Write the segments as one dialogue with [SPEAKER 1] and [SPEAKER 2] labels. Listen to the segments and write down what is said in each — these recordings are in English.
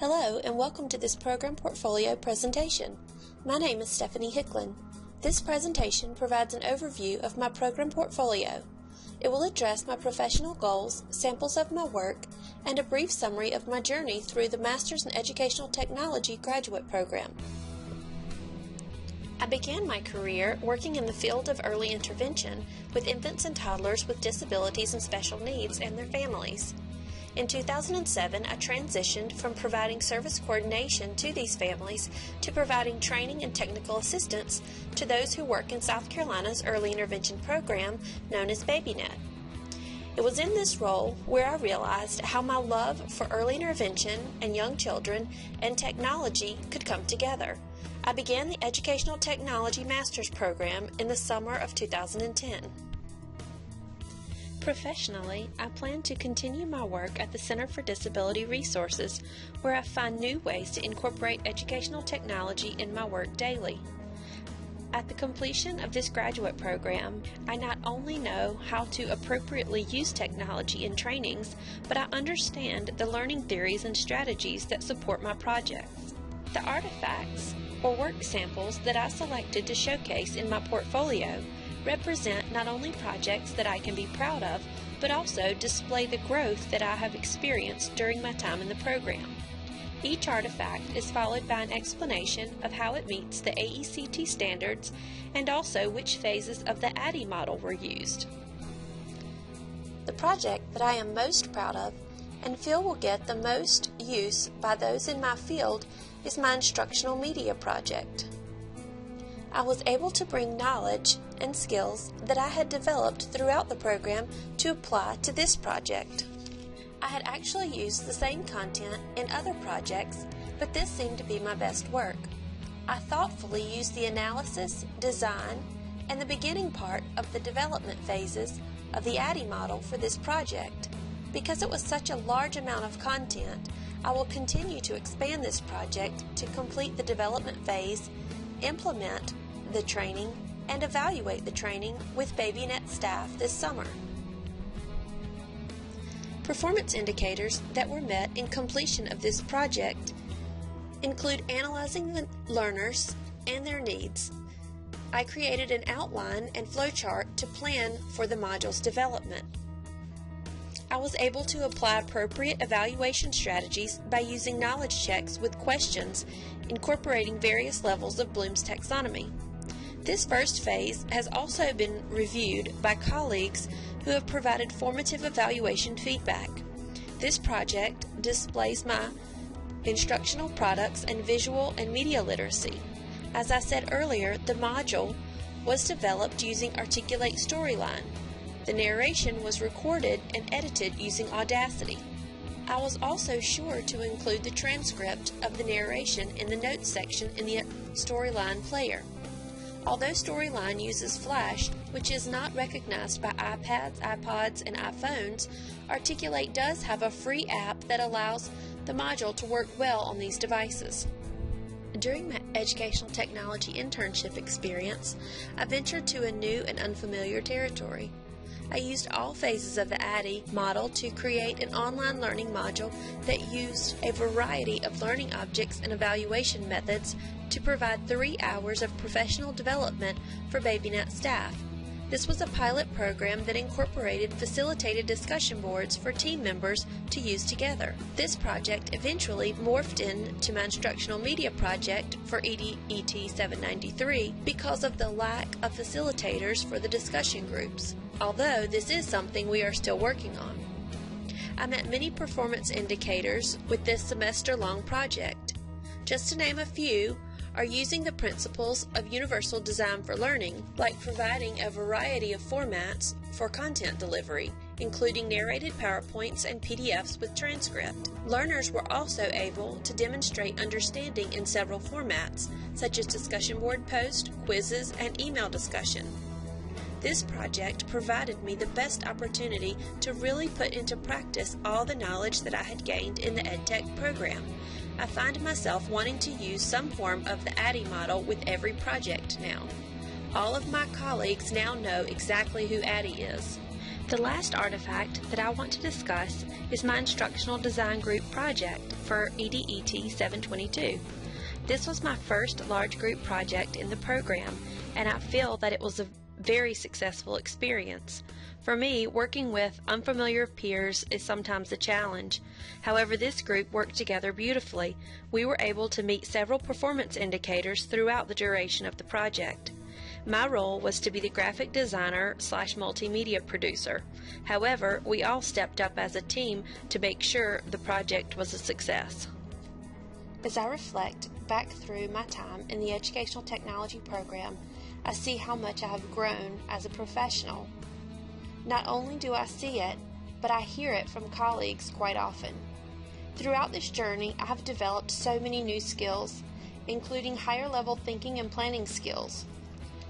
[SPEAKER 1] Hello and welcome to this program portfolio presentation. My name is Stephanie Hicklin. This presentation provides an overview of my program portfolio. It will address my professional goals, samples of my work, and a brief summary of my journey through the Master's in Educational Technology graduate program. I began my career working in the field of early intervention with infants and toddlers with disabilities and special needs and their families. In 2007, I transitioned from providing service coordination to these families to providing training and technical assistance to those who work in South Carolina's early intervention program known as BabyNet. It was in this role where I realized how my love for early intervention and young children and technology could come together. I began the Educational Technology Master's Program in the summer of 2010. Professionally, I plan to continue my work at the Center for Disability Resources, where I find new ways to incorporate educational technology in my work daily. At the completion of this graduate program, I not only know how to appropriately use technology in trainings, but I understand the learning theories and strategies that support my projects. The artifacts or work samples that I selected to showcase in my portfolio represent not only projects that I can be proud of, but also display the growth that I have experienced during my time in the program. Each artifact is followed by an explanation of how it meets the AECT standards and also which phases of the ADDIE model were used. The project that I am most proud of and feel will get the most use by those in my field is my instructional media project. I was able to bring knowledge and skills that I had developed throughout the program to apply to this project. I had actually used the same content in other projects, but this seemed to be my best work. I thoughtfully used the analysis, design, and the beginning part of the development phases of the ADDIE model for this project. Because it was such a large amount of content, I will continue to expand this project to complete the development phase, implement the training, and evaluate the training with BabyNet staff this summer. Performance indicators that were met in completion of this project include analyzing the learners and their needs. I created an outline and flowchart to plan for the module's development. I was able to apply appropriate evaluation strategies by using knowledge checks with questions incorporating various levels of Bloom's taxonomy. This first phase has also been reviewed by colleagues who have provided formative evaluation feedback. This project displays my instructional products and visual and media literacy. As I said earlier, the module was developed using Articulate Storyline. The narration was recorded and edited using Audacity. I was also sure to include the transcript of the narration in the notes section in the Storyline player. Although Storyline uses Flash, which is not recognized by iPads, iPods, and iPhones, Articulate does have a free app that allows the module to work well on these devices. During my educational technology internship experience, I ventured to a new and unfamiliar territory. I used all phases of the ADDIE model to create an online learning module that used a variety of learning objects and evaluation methods to provide 3 hours of professional development for BabyNet staff. This was a pilot program that incorporated facilitated discussion boards for team members to use together. This project eventually morphed into my instructional media project for EDET 793 because of the lack of facilitators for the discussion groups, although this is something we are still working on. I met many performance indicators with this semester-long project. Just to name a few, are using the principles of universal design for learning, like providing a variety of formats for content delivery, including narrated PowerPoints and PDFs with transcript. Learners were also able to demonstrate understanding in several formats, such as discussion board post, quizzes, and email discussion. This project provided me the best opportunity to really put into practice all the knowledge that I had gained in the EdTech program. I find myself wanting to use some form of the ADDIE model with every project now. All of my colleagues now know exactly who ADDIE is. The last artifact that I want to discuss is my instructional design group project for EDET 722. This was my first large group project in the program, and I feel that it was a very successful experience. For me, working with unfamiliar peers is sometimes a challenge. However, this group worked together beautifully. We were able to meet several performance indicators throughout the duration of the project. My role was to be the graphic designer / multimedia producer. However, we all stepped up as a team to make sure the project was a success. As I reflect back through my time in the educational technology program, I see how much I have grown as a professional. Not only do I see it, but I hear it from colleagues quite often. Throughout this journey, I have developed so many new skills, including higher level thinking and planning skills,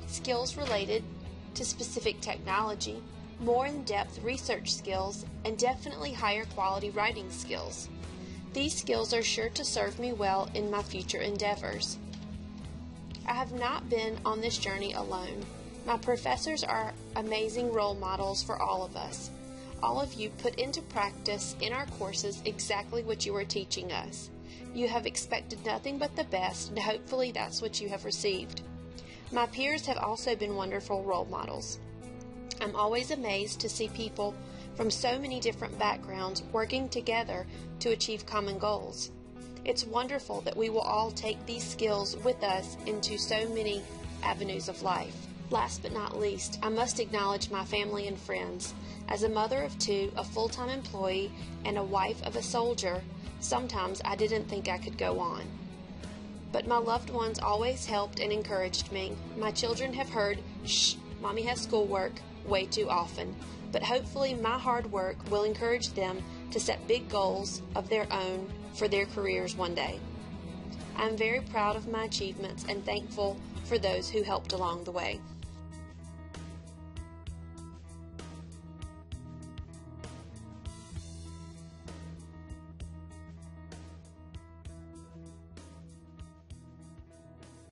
[SPEAKER 1] skills related to specific technology, more in-depth research skills, and definitely higher quality writing skills. These skills are sure to serve me well in my future endeavors. I have not been on this journey alone. My professors are amazing role models for all of us. All of you put into practice in our courses exactly what you are teaching us. You have expected nothing but the best, and hopefully that's what you have received. My peers have also been wonderful role models. I'm always amazed to see people from so many different backgrounds working together to achieve common goals. It's wonderful that we will all take these skills with us into so many avenues of life. Last but not least, I must acknowledge my family and friends. As a mother of two, a full-time employee, and a wife of a soldier, sometimes I didn't think I could go on. But my loved ones always helped and encouraged me. My children have heard, "Shh, Mommy has schoolwork," way too often. But hopefully my hard work will encourage them to set big goals of their own for their careers one day. I'm very proud of my achievements and thankful for those who helped along the way.